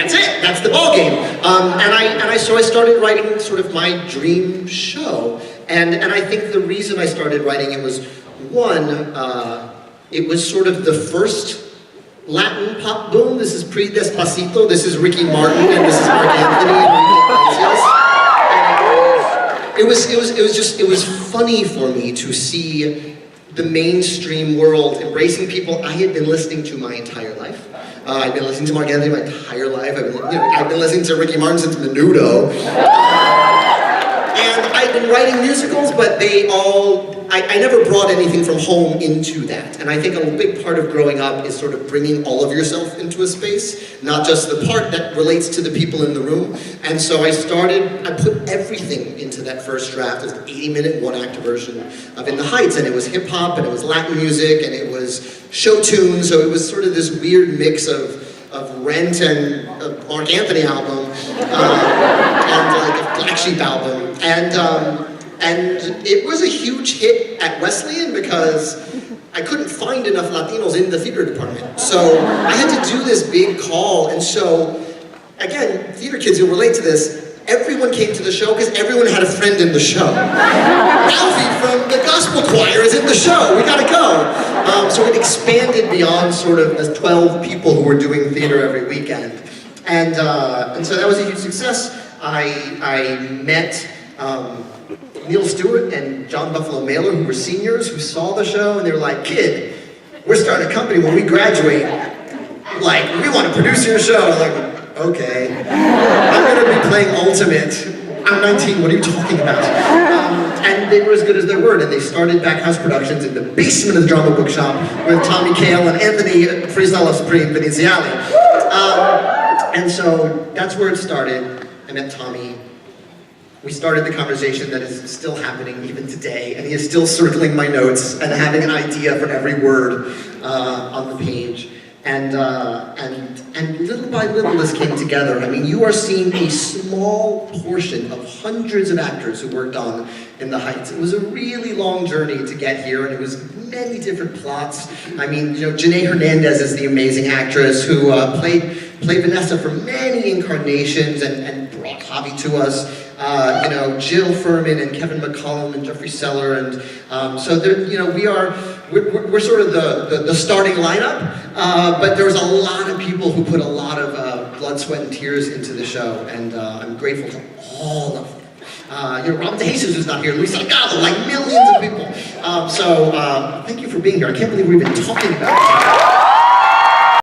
that's it. That's the ball game. So I started writing sort of my dream show, and I think the reason I started writing it was one, it was sort of the first Latin pop boom. This is pre-Despacito. This is Ricky Martin, and this is Marc Anthony. And it was funny for me to see the mainstream world embracing people I had been listening to my entire life. I've been listening to Marc Anthony my entire life. I've been listening to Ricky Martin since Menudo. And I've been writing musicals, but I never brought anything from home into that. And I think a big part of growing up is sort of bringing all of yourself into a space, not just the part that relates to the people in the room. And so I put everything into that first draft of the 80-minute one-act version of In the Heights. And it was hip-hop, and it was Latin music, and it was show tunes. So it was sort of this weird mix of Rent and a Marc Anthony album, and like a Black Sheep album. And it was a huge hit at Wesleyan because I couldn't find enough Latinos in the theater department. So I had to do this big call. And so, again, theater kids, you'll relate to this. Everyone came to the show because everyone had a friend in the show. Ralphie from the gospel choir is in the show. We gotta go. So it expanded beyond sort of the 12 people who were doing theater every weekend. And so that was a huge success. I met Neil Stewart and John Buffalo Mailer, who were seniors, who saw the show, and they were like, "Kid, we're starting a company when we graduate. Like, we want to produce your show." I was like, "Okay, I'm gonna be playing Ultimate. I'm 19, what are you talking about?" And they were as good as their word, and they started Backhouse Productions in the basement of the Drama Bookshop with Tommy Kail and Anthony Freestyle Supreme Veneziali. And so that's where it started. I met Tommy. We started the conversation that is still happening even today, and he is still circling my notes and having an idea for every word on the page. And little by little this came together. I mean, you are seeing a small portion of hundreds of actors who worked on In the Heights. It was a really long journey to get here, and it was many different plots. I mean, you know, Janae Hernandez is the amazing actress who played Vanessa for many incarnations and brought Javi to us. You know, Jill Furman and Kevin McCollum and Jeffrey Seller, and so there, you know, we're sort of the starting lineup, but there's a lot of people who put a lot of blood, sweat, and tears into the show, and I'm grateful to all of them. You know, Robin DeJesus is not here, Luis Salgado, like millions of people. So thank you for being here. I can't believe we've been talking about it.